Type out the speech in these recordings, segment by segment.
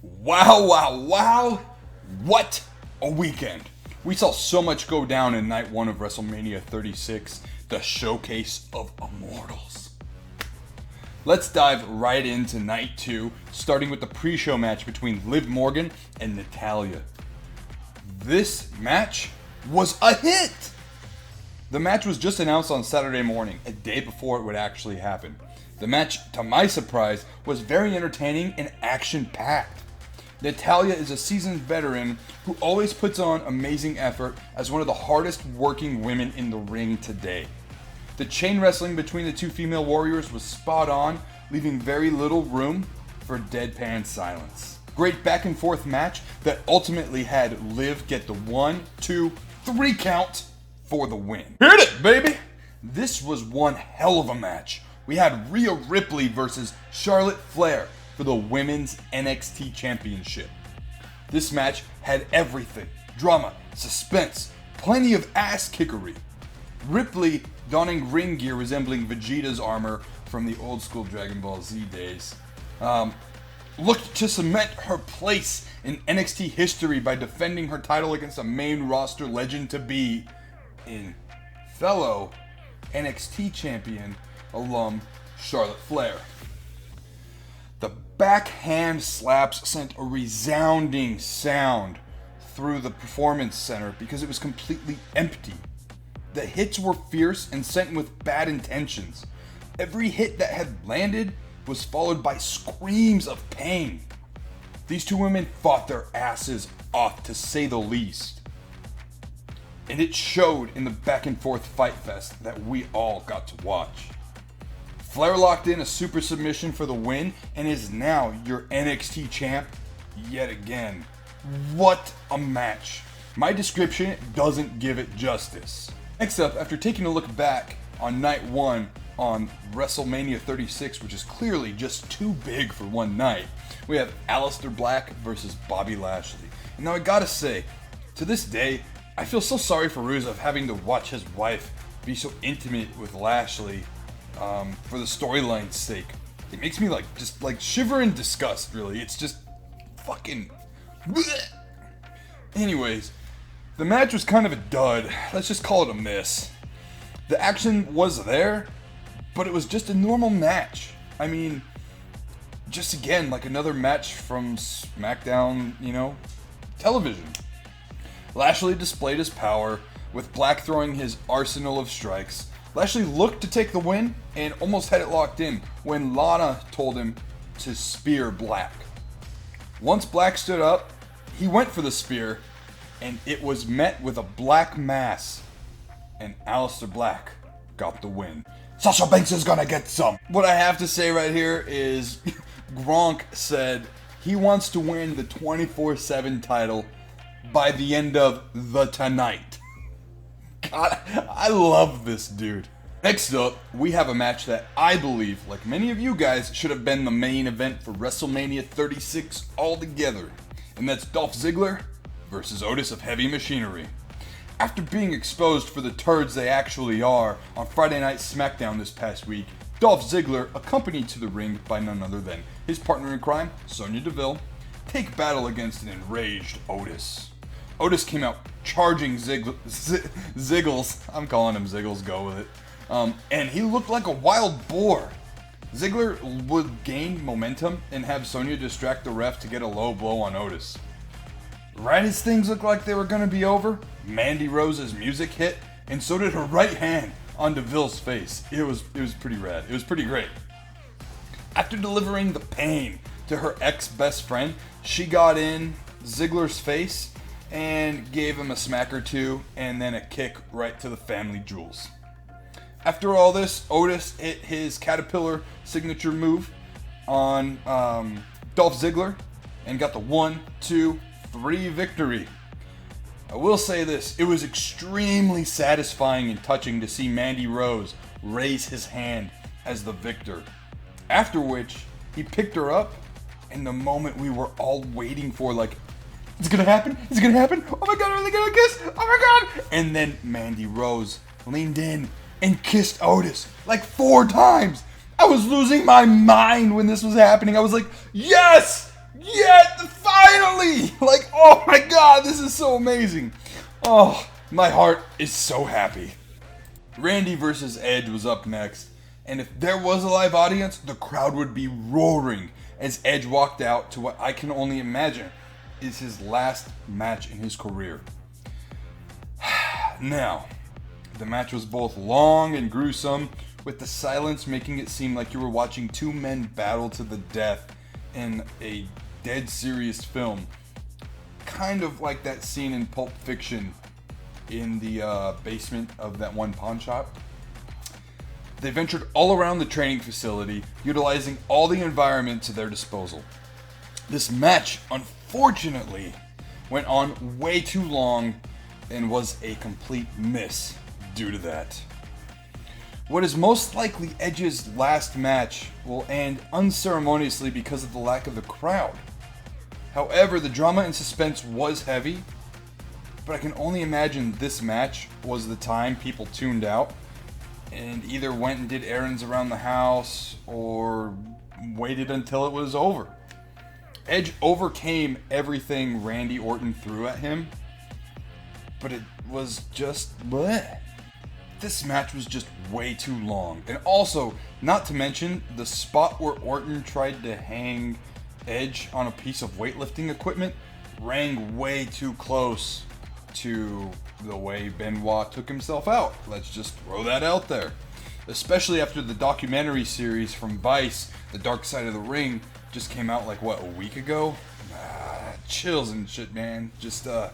Wow, wow, wow. What a weekend. We saw so much go down in night one of Wrestlemania 36, the showcase of immortals. Let's dive right into night two, starting with the pre-show match between Liv Morgan and Natalya. This match was a hit! The match was just announced on Saturday morning, a day before it would actually happen. The match, to my surprise, was very entertaining and action-packed. Natalya is a seasoned veteran who always puts on amazing effort as one of the hardest working women in the ring today. The chain wrestling between the two female warriors was spot on, leaving very little room for deadpan silence. Great back and forth match that ultimately had Liv get the 1, 2, 3 count for the win. Hit it, baby! This was one hell of a match. We had Rhea Ripley versus Charlotte Flair for the Women's NXT Championship. This match had everything: drama, suspense, plenty of ass kickery. Ripley donning ring gear resembling Vegeta's armor from the old school Dragon Ball Z days, looked to cement her place in NXT history by defending her title against a main roster legend to be in fellow NXT champion alum Charlotte Flair. The backhand slaps sent a resounding sound through the performance center because it was completely empty. The hits were fierce and sent with bad intentions. Every hit that had landed was followed by screams of pain. These two women fought their asses off, to say the least. And it showed in the back and forth fight fest that we all got to watch. Flair locked in a super submission for the win and is now your NXT champ yet again. What a match. My description doesn't give it justice. Next up, after taking a look back on night one on Wrestlemania 36, which is clearly just too big for one night, we have Aleister Black versus Bobby Lashley. And now I gotta say, to this day, I feel so sorry for Rusev having to watch his wife be so intimate with Lashley for the storyline's sake. It makes me just shiver in disgust, really. It's just fucking bleh. Anyways, the match was kind of a dud. Let's just call it a miss. The action was there, but it was just a normal match. I mean, just again, like another match from SmackDown, television. Lashley displayed his power, with Black throwing his arsenal of strikes. Lashley looked to take the win and almost had it locked in when Lana told him to spear Black. Once Black stood up, he went for the spear, and it was met with a black mass, and Aleister Black got the win. Sasha Banks is gonna get some. What I have to say right here is Gronk said he wants to win the 24/7 title by the end of the tonight. God, I love this dude. Next up, we have a match that I believe, like many of you guys, should have been the main event for WrestleMania 36 altogether. And that's Dolph Ziggler versus Otis of Heavy Machinery. After being exposed for the turds they actually are on Friday Night SmackDown this past week, Dolph Ziggler, accompanied to the ring by none other than his partner in crime, Sonya Deville, take battle against an enraged Otis. Otis came out charging Ziggles. I'm calling him Ziggles, go with it. And he looked like a wild boar. Ziggler would gain momentum and have Sonya distract the ref to get a low blow on Otis. Right as things looked like they were going to be over, Mandy Rose's music hit, and so did her right hand on Deville's face. It was pretty rad. It was pretty great. After delivering the pain to her ex-best friend, she got in Ziggler's face and gave him a smack or two, and then a kick right to the family jewels. After all this, Otis hit his Caterpillar signature move on Dolph Ziggler and got the 1, 2, 3 victory. I will say this, it was extremely satisfying and touching to see Mandy Rose raise his hand as the victor. After which, he picked her up, and the moment we were all waiting for, it's gonna happen? Is it gonna happen? Oh my god, are they gonna kiss? Oh my god! And then Mandy Rose leaned in and kissed Otis 4 times. I was losing my mind when this was happening. I was like, yes! Yes! Randy. Like, oh my god, this is so amazing. Oh, my heart is so happy. Randy versus Edge was up next, and if there was a live audience, the crowd would be roaring as Edge walked out to what I can only imagine is his last match in his career. Now, the match was both long and gruesome, with the silence making it seem like you were watching two men battle to the death in a dead serious film. Kind of like that scene in Pulp Fiction in the basement of that one pawn shop. They ventured all around the training facility, utilizing all the environment to their disposal. This match, unfortunately, went on way too long and was a complete miss due to that. What is most likely Edge's last match will end unceremoniously because of the lack of the crowd. However, the drama and suspense was heavy, but I can only imagine this match was the time people tuned out and either went and did errands around the house or waited until it was over. Edge overcame everything Randy Orton threw at him, but it was just bleh. This match was just way too long. And also, not to mention, the spot where Orton tried to hang Edge on a piece of weightlifting equipment rang way too close to the way Benoit took himself out. Let's just throw that out there. Especially after the documentary series from Vice, The Dark Side of the Ring, just came out like, what, a week ago? Chills and shit, man. Just, nah,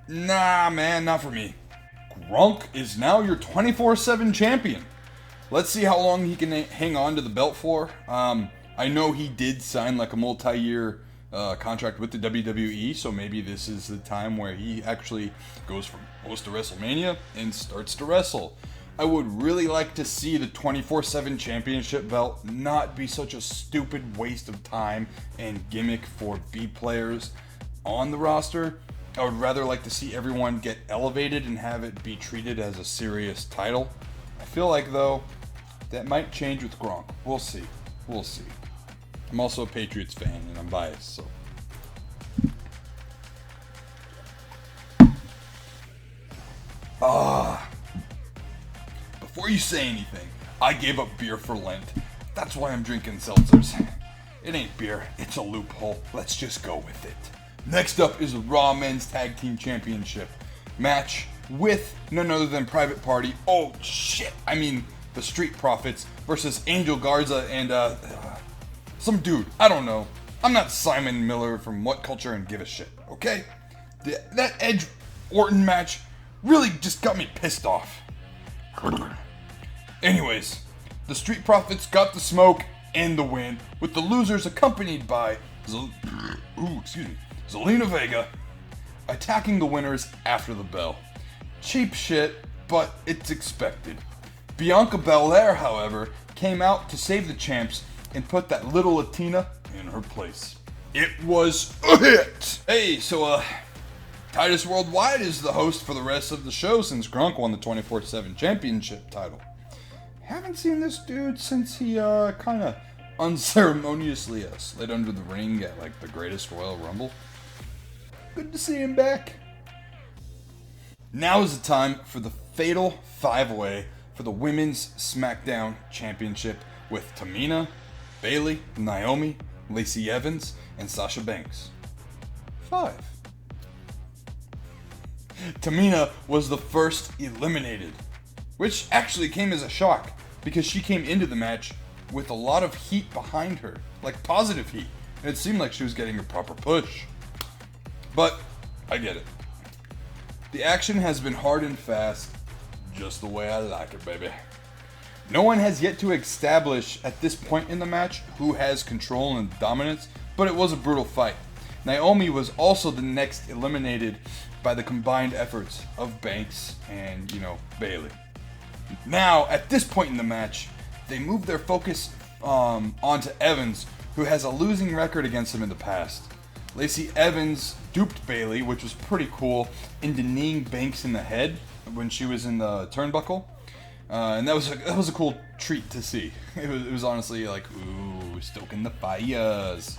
man, not for me. Gronk is now your 24/7 champion. Let's see how long he can hang on to the belt for. I know he did sign like a multi-year contract with the WWE, so maybe this is the time where he actually goes from host to WrestleMania and starts to wrestle. I would really like to see the 24/7 championship belt not be such a stupid waste of time and gimmick for B players on the roster. I would rather like to see everyone get elevated and have it be treated as a serious title. I feel like, though, that might change with Gronk. We'll see. We'll see. I'm also a Patriots fan, and I'm biased, so. Before you say anything, I gave up beer for Lent. That's why I'm drinking seltzers. It ain't beer, it's a loophole. Let's just go with it. Next up is the Raw Men's Tag Team Championship match with none other than Private Party. Oh shit! I mean, the Street Profits versus Angel Garza and some dude. I don't know. I'm not Simon Miller from What Culture and give a shit. Okay? That Edge Orton match really just got me pissed off. Anyways, the Street Profits got the smoke and the win, with the losers accompanied by Zelina Vega attacking the winners after the bell. Cheap shit, but it's expected. Bianca Belair, however, came out to save the champs and put that little Latina in her place. It was a hit! Hey, so Titus Worldwide is the host for the rest of the show since Gronk won the 24/7 championship title. Haven't seen this dude since he kinda unceremoniously slid under the ring at like the Greatest Royal Rumble. Good to see him back. Now is the time for the Fatal 5-Way for the Women's SmackDown Championship with Tamina, Bayley, Naomi, Lacey Evans, and Sasha Banks. 5. Tamina was the first eliminated, which actually came as a shock because she came into the match with a lot of heat behind her, like positive heat, and it seemed like she was getting a proper push. But I get it. The action has been hard and fast, just the way I like it, baby. No one has yet to establish at this point in the match who has control and dominance, but it was a brutal fight. Naomi was also the next eliminated by the combined efforts of Banks and, Bayley. Now, at this point in the match, they move their focus onto Evans, who has a losing record against him in the past. Lacey Evans duped Bayley, which was pretty cool, into kneeing Banks in the head when she was in the turnbuckle. And that was a cool treat to see. It was honestly like, ooh, stoking the fires.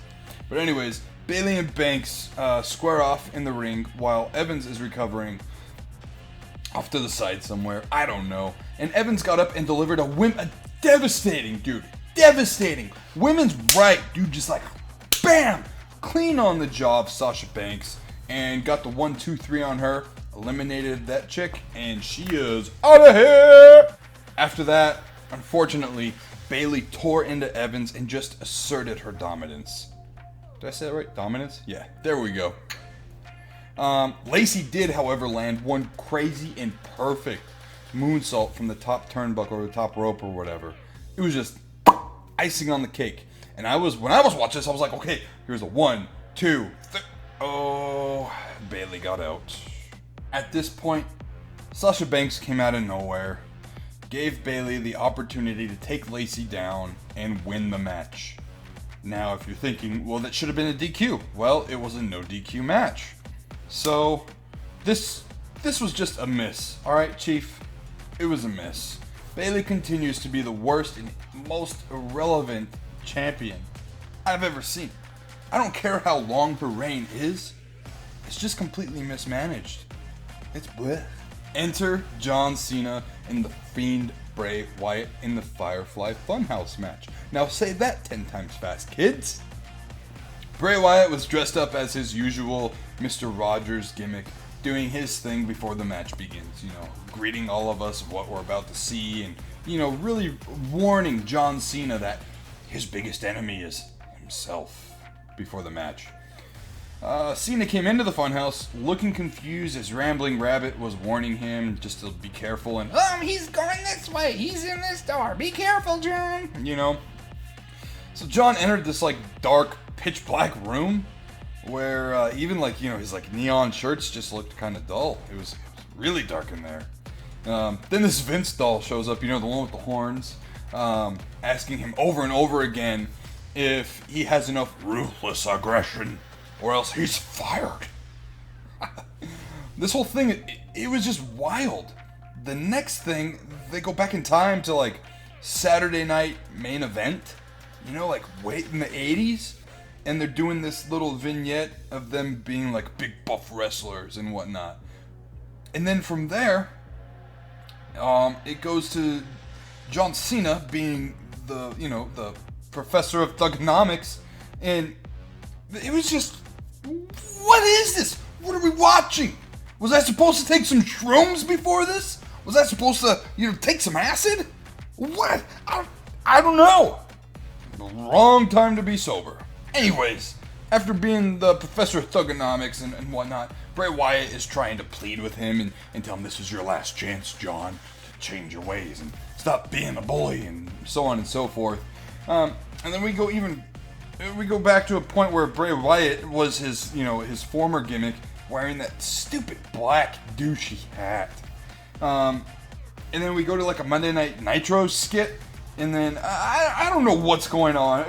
But anyways, Bayley and Banks square off in the ring while Evans is recovering off to the side somewhere. I don't know. And Evans got up and delivered a devastating, dude. Devastating. Women's right, dude. Just like, bam! Clean on the job, Sasha Banks. And got the 1-2-3 on her. Eliminated that chick. And she is out of here! After that, unfortunately, Bayley tore into Evans and just asserted her dominance. Did I say that right? Dominance? Yeah, there we go. Lacey did, however, land one crazy and perfect moonsault from the top turnbuckle or the top rope or whatever. It was just icing on the cake. And when I was watching this, I was like, okay, here's a 1, 2, 3. Oh, Bayley got out. At this point, Sasha Banks came out of nowhere, gave Bayley the opportunity to take Lacey down and win the match. Now, if you're thinking, well, that should have been a DQ. Well, it was a no DQ match. So, this was just a miss. Alright, Chief? It was a miss. Bayley continues to be the worst and most irrelevant champion I've ever seen. I don't care how long her reign is. It's just completely mismanaged. It's bleh. Enter John Cena and the Fiend Bray Wyatt in the Firefly Funhouse match. Now say that 10 times fast, kids. Bray Wyatt was dressed up as his usual Mr. Rogers gimmick, doing his thing before the match begins, greeting all of us of what we're about to see and, really warning John Cena that his biggest enemy is himself before the match. Cena came into the funhouse looking confused as Rambling Rabbit was warning him just to be careful and, he's going this way, he's in this door, be careful, John, So John entered this, dark, pitch black room where even, his, neon shirts just looked kind of dull. It was really dark in there. Then this Vince doll shows up, the one with the horns, asking him over and over again if he has enough ruthless aggression or else he's fired. This whole thing, it was just wild. The next thing, they go back in time to Saturday Night Main Event, way in the 80s, and they're doing this little vignette of them being big buff wrestlers and whatnot. And then from there, it goes to John Cena being the professor of thugonomics, and it was just, what is this? What are we watching? Was I supposed to take some shrooms before this? Was I supposed to, take some acid? What? I don't know. The wrong time to be sober. Anyways, after being the professor of thugonomics and whatnot, Bray Wyatt is trying to plead with him and tell him this is your last chance, John, to change your ways and stop being a bully and so on and so forth. And then we go back to a point where Bray Wyatt was his former gimmick, wearing that stupid black douchey hat. And then we go to a Monday Night Nitro skit, and then I don't know what's going on.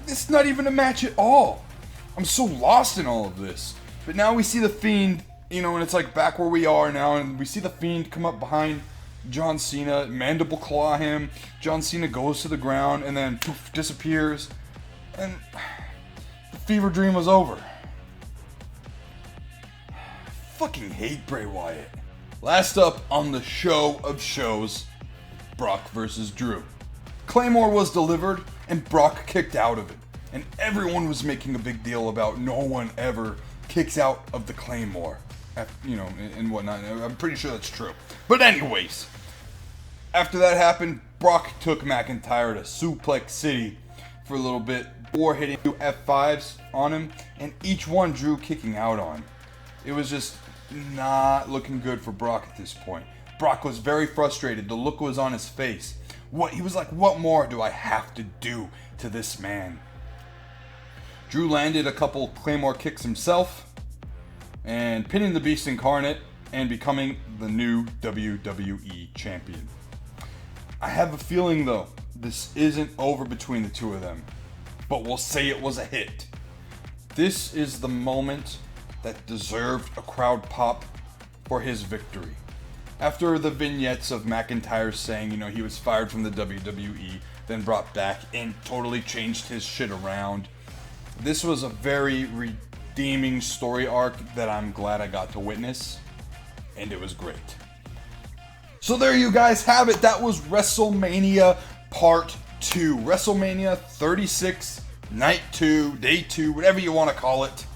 It's not even a match at all. I'm so lost in all of this. But now we see the Fiend, and it's back where we are now, and we see the Fiend come up behind John Cena, mandible claw him. John Cena goes to the ground and then poof, disappears. And the fever dream was over. I fucking hate Bray Wyatt. Last up on the show of shows, Brock versus Drew. Claymore was delivered and Brock kicked out of it. And everyone was making a big deal about no one ever kicks out of the Claymore. And whatnot. I'm pretty sure that's true. But anyways, after that happened, Brock took McIntyre to Suplex City for a little bit, or hitting 2 F5s on him, and each one Drew kicking out on. It was just not looking good for Brock at this point. Brock was very frustrated. The look was on his face. He was like, what more do I have to do to this man? Drew landed a couple Claymore kicks himself, and pinning the Beast Incarnate, and becoming the new WWE Champion. I have a feeling, though, this isn't over between the two of them, but we'll say it was a hit. This is the moment that deserved a crowd pop for his victory. After the vignettes of McIntyre saying, he was fired from the WWE, then brought back and totally changed his shit around, This was a very redeeming story arc that I'm glad I got to witness, and it was great. So there you guys have it. That was WrestleMania Part 2. WrestleMania 36, Night 2, Day 2, whatever you want to call it.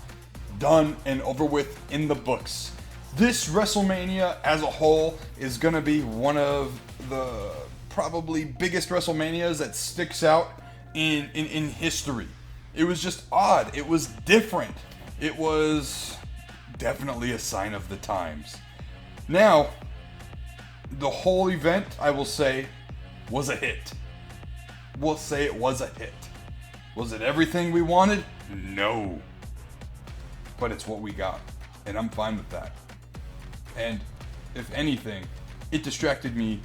Done and over with in the books. This WrestleMania as a whole is going to be one of the probably biggest WrestleManias that sticks out in history. It was just odd. It was different. It was definitely a sign of the times. Now, the whole event, I will say, was a hit. We'll say it was a hit. Was it everything we wanted? No. But it's what we got, and I'm fine with that. And if anything, it distracted me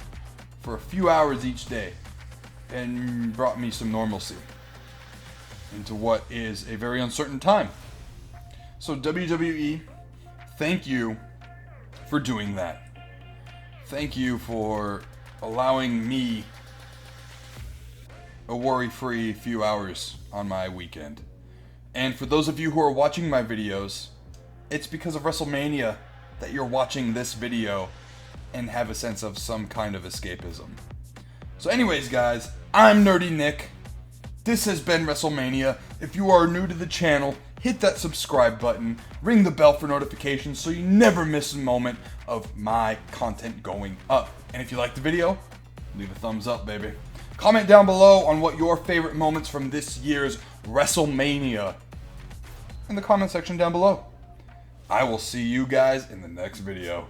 for a few hours each day and brought me some normalcy into what is a very uncertain time. So WWE, thank you for doing that. Thank you for allowing me a worry-free few hours on my weekend. And for those of you who are watching my videos, it's because of WrestleMania that you're watching this video and have a sense of some kind of escapism. So anyways, guys, I'm Nerdy Nick. This has been WrestleMania. If you are new to the channel, hit that subscribe button, ring the bell for notifications so you never miss a moment of my content going up. And if you liked the video, leave a thumbs up, baby. Comment down below on what your favorite moments from this year's WrestleMania in the comment section down below. I will see you guys in the next video.